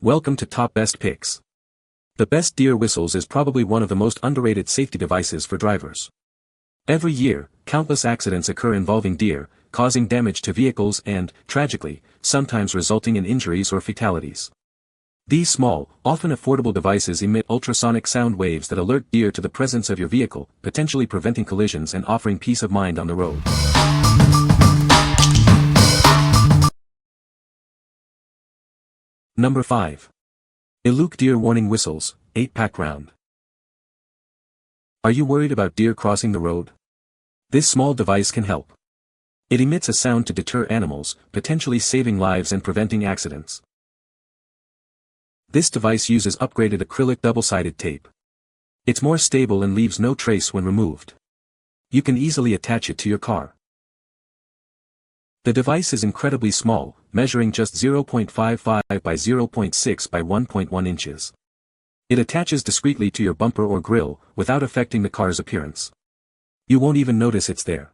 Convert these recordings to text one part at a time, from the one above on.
Welcome to Top Best Picks. The best deer whistles is probably one of the most underrated safety devices for drivers. Every year, countless accidents occur involving deer, causing damage to vehicles and, tragically, sometimes resulting in injuries or fatalities. These small, often affordable devices emit ultrasonic sound waves that alert deer to the presence of your vehicle, potentially preventing collisions and offering peace of mind on the road. Number 5. Elook Deer Warning Whistles, 8-pack round. Are you worried about deer crossing the road? This small device can help. It emits a sound to deter animals, potentially saving lives and preventing accidents. This device uses upgraded acrylic double-sided tape. It's more stable and leaves no trace when removed. You can easily attach it to your car. The device is incredibly small, measuring just 0.55 by 0.6 by 1.1 inches. It attaches discreetly to your bumper or grille, without affecting the car's appearance. You won't even notice it's there.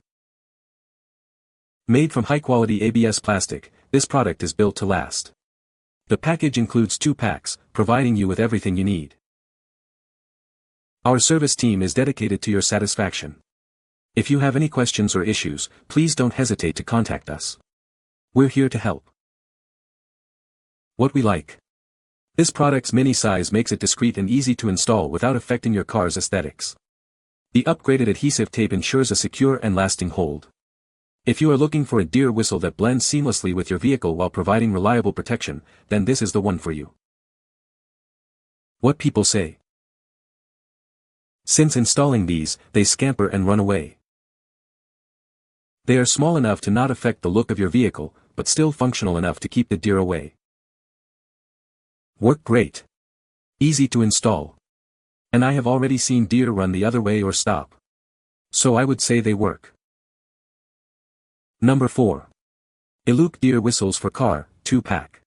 Made from high-quality ABS plastic, this product is built to last. The package includes 2 packs, providing you with everything you need. Our service team is dedicated to your satisfaction. If you have any questions or issues, please don't hesitate to contact us. We're here to help. What we like. This product's mini size makes it discreet and easy to install without affecting your car's aesthetics. The upgraded adhesive tape ensures a secure and lasting hold. If you are looking for a deer whistle that blends seamlessly with your vehicle while providing reliable protection, then this is the one for you. What people say. Since installing these, they scamper and run away. They are small enough to not affect the look of your vehicle, but still functional enough to keep the deer away. Work great. Easy to install. And I have already seen deer run the other way or stop. So I would say they work. Number 4. Elook Deer Whistles for Car, 2-pack.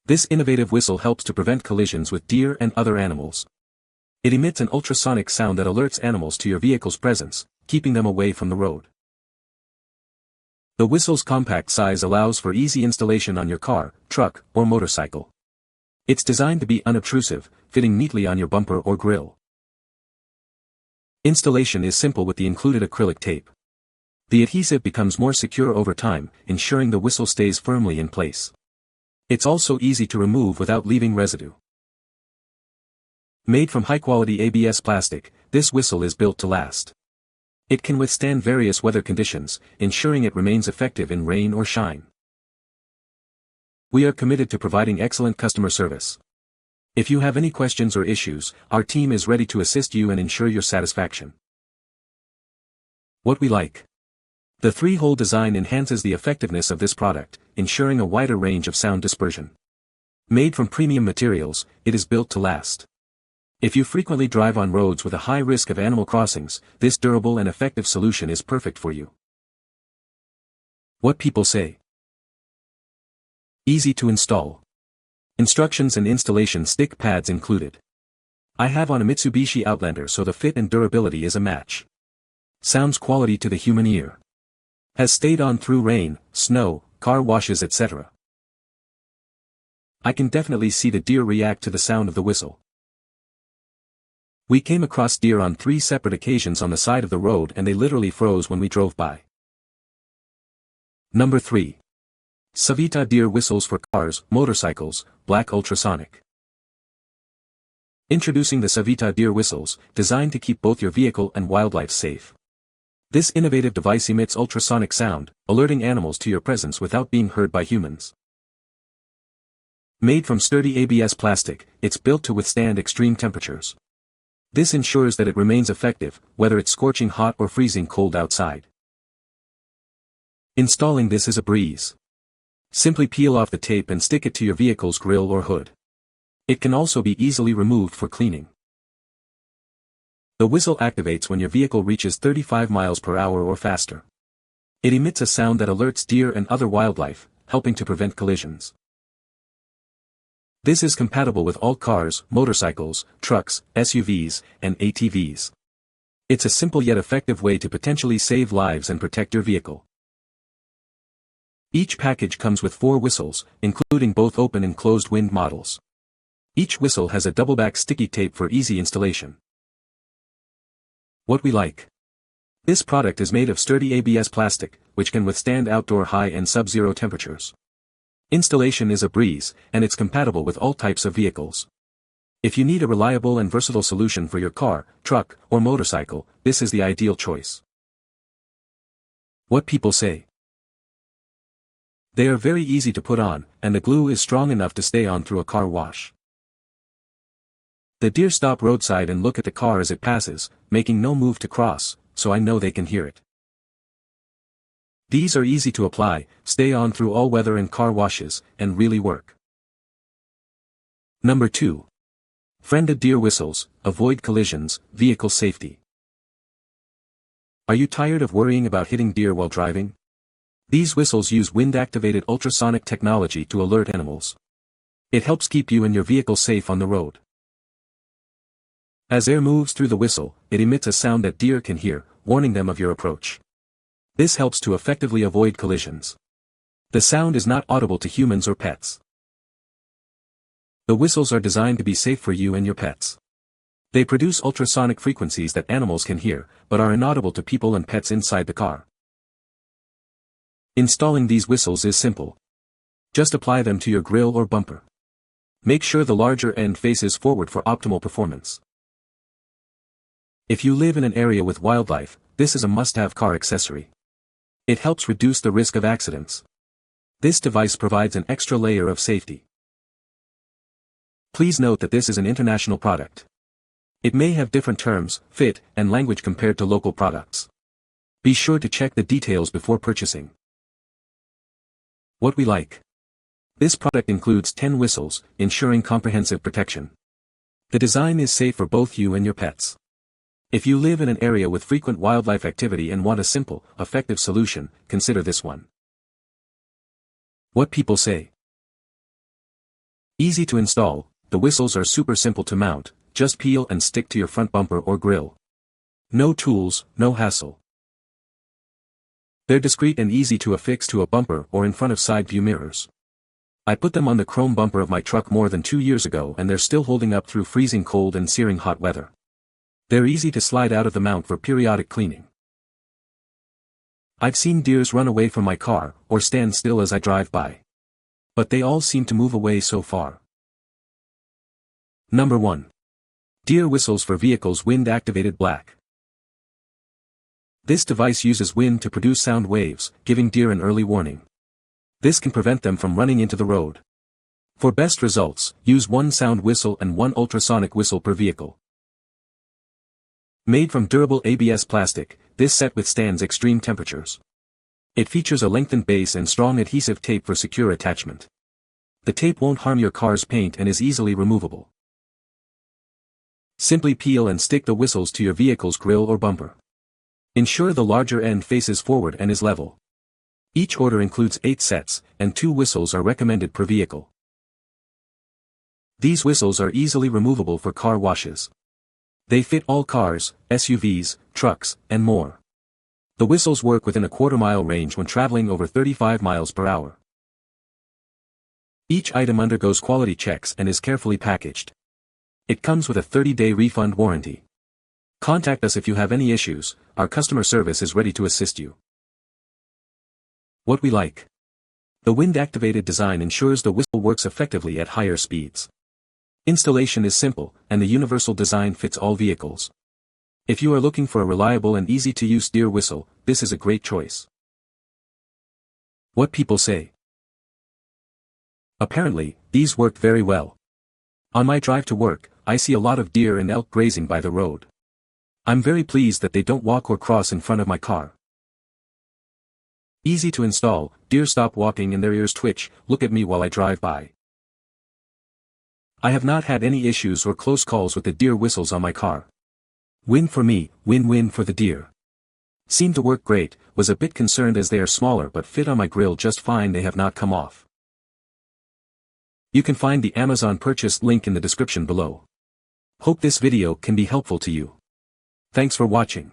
This innovative whistle helps to prevent collisions with deer and other animals. It emits an ultrasonic sound that alerts animals to your vehicle's presence, keeping them away from the road. The whistle's compact size allows for easy installation on your car, truck, or motorcycle. It's designed to be unobtrusive, fitting neatly on your bumper or grille. Installation is simple with the included acrylic tape. The adhesive becomes more secure over time, ensuring the whistle stays firmly in place. It's also easy to remove without leaving residue. Made from high-quality ABS plastic, this whistle is built to last. It can withstand various weather conditions, ensuring it remains effective in rain or shine. We are committed to providing excellent customer service. If you have any questions or issues, our team is ready to assist you and ensure your satisfaction. What we like. The 3-hole design enhances the effectiveness of this product, ensuring a wider range of sound dispersion. Made from premium materials, it is built to last. If you frequently drive on roads with a high risk of animal crossings, this durable and effective solution is perfect for you. What people say. Easy to install. Instructions and installation stick pads included. I have on a Mitsubishi Outlander, so the fit and durability is a match. Sounds quality to the human ear. Has stayed on through rain, snow, car washes, etc. I can definitely see the deer react to the sound of the whistle. We came across deer on 3 separate occasions on the side of the road and they literally froze when we drove by. Number 3. SAVITA Deer Whistles for Cars, Motorcycles, Black Ultrasonic. Introducing the SAVITA Deer Whistles, designed to keep both your vehicle and wildlife safe. This innovative device emits ultrasonic sound, alerting animals to your presence without being heard by humans. Made from sturdy ABS plastic, it's built to withstand extreme temperatures. This ensures that it remains effective, whether it's scorching hot or freezing cold outside. Installing this is a breeze. Simply peel off the tape and stick it to your vehicle's grille or hood. It can also be easily removed for cleaning. The whistle activates when your vehicle reaches 35 miles per hour or faster. It emits a sound that alerts deer and other wildlife, helping to prevent collisions. This is compatible with all cars, motorcycles, trucks, SUVs, and ATVs. It's a simple yet effective way to potentially save lives and protect your vehicle. Each package comes with 4 whistles, including both open and closed wind models. Each whistle has a double-back sticky tape for easy installation. What we like. This product is made of sturdy ABS plastic, which can withstand outdoor high and sub-zero temperatures. Installation is a breeze, and it's compatible with all types of vehicles. If you need a reliable and versatile solution for your car, truck, or motorcycle, this is the ideal choice. What people say. They are very easy to put on, and the glue is strong enough to stay on through a car wash. The deer stop roadside and look at the car as it passes, making no move to cross, so I know they can hear it. These are easy to apply, stay on through all weather and car washes, and really work. Number 2. Frienda deer whistles, avoid collisions, vehicle safety. Are you tired of worrying about hitting deer while driving? These whistles use wind-activated ultrasonic technology to alert animals. It helps keep you and your vehicle safe on the road. As air moves through the whistle, it emits a sound that deer can hear, warning them of your approach. This helps to effectively avoid collisions. The sound is not audible to humans or pets. The whistles are designed to be safe for you and your pets. They produce ultrasonic frequencies that animals can hear, but are inaudible to people and pets inside the car. Installing these whistles is simple. Just apply them to your grille or bumper. Make sure the larger end faces forward for optimal performance. If you live in an area with wildlife, this is a must-have car accessory. It helps reduce the risk of accidents. This device provides an extra layer of safety. Please note that this is an international product. It may have different terms, fit, and language compared to local products. Be sure to check the details before purchasing. What we like. This product includes 10 whistles, ensuring comprehensive protection. The design is safe for both you and your pets. If you live in an area with frequent wildlife activity and want a simple, effective solution, consider this one. What people say. Easy to install, the whistles are super simple to mount, just peel and stick to your front bumper or grille. No tools, no hassle. They're discreet and easy to affix to a bumper or in front of side view mirrors. I put them on the chrome bumper of my truck more than 2 years ago and they're still holding up through freezing cold and searing hot weather. They're easy to slide out of the mount for periodic cleaning. I've seen deers run away from my car, or stand still as I drive by. But they all seem to move away so far. Number 1. Deer whistles for vehicles wind-activated black. This device uses wind to produce sound waves, giving deer an early warning. This can prevent them from running into the road. For best results, use 1 sound whistle and 1 ultrasonic whistle per vehicle. Made from durable ABS plastic, this set withstands extreme temperatures. It features a lengthened base and strong adhesive tape for secure attachment. The tape won't harm your car's paint and is easily removable. Simply peel and stick the whistles to your vehicle's grille or bumper. Ensure the larger end faces forward and is level. Each order includes 8 sets, and 2 whistles are recommended per vehicle. These whistles are easily removable for car washes. They fit all cars, SUVs, trucks, and more. The whistles work within a quarter-mile range when traveling over 35 miles per hour. Each item undergoes quality checks and is carefully packaged. It comes with a 30-day refund warranty. Contact us if you have any issues, our customer service is ready to assist you. What we like. The wind-activated design ensures the whistle works effectively at higher speeds. Installation is simple, and the universal design fits all vehicles. If you are looking for a reliable and easy-to-use deer whistle, this is a great choice. What people say. Apparently, these worked very well. On my drive to work, I see a lot of deer and elk grazing by the road. I'm very pleased that they don't walk or cross in front of my car. Easy to install, deer stop walking and their ears twitch, look at me while I drive by. I have not had any issues or close calls with the deer whistles on my car. Win for me, win-win for the deer. Seem to work great, was a bit concerned as they are smaller but fit on my grill just fine, they have not come off. You can find the Amazon purchase link in the description below. Hope this video can be helpful to you. Thanks for watching.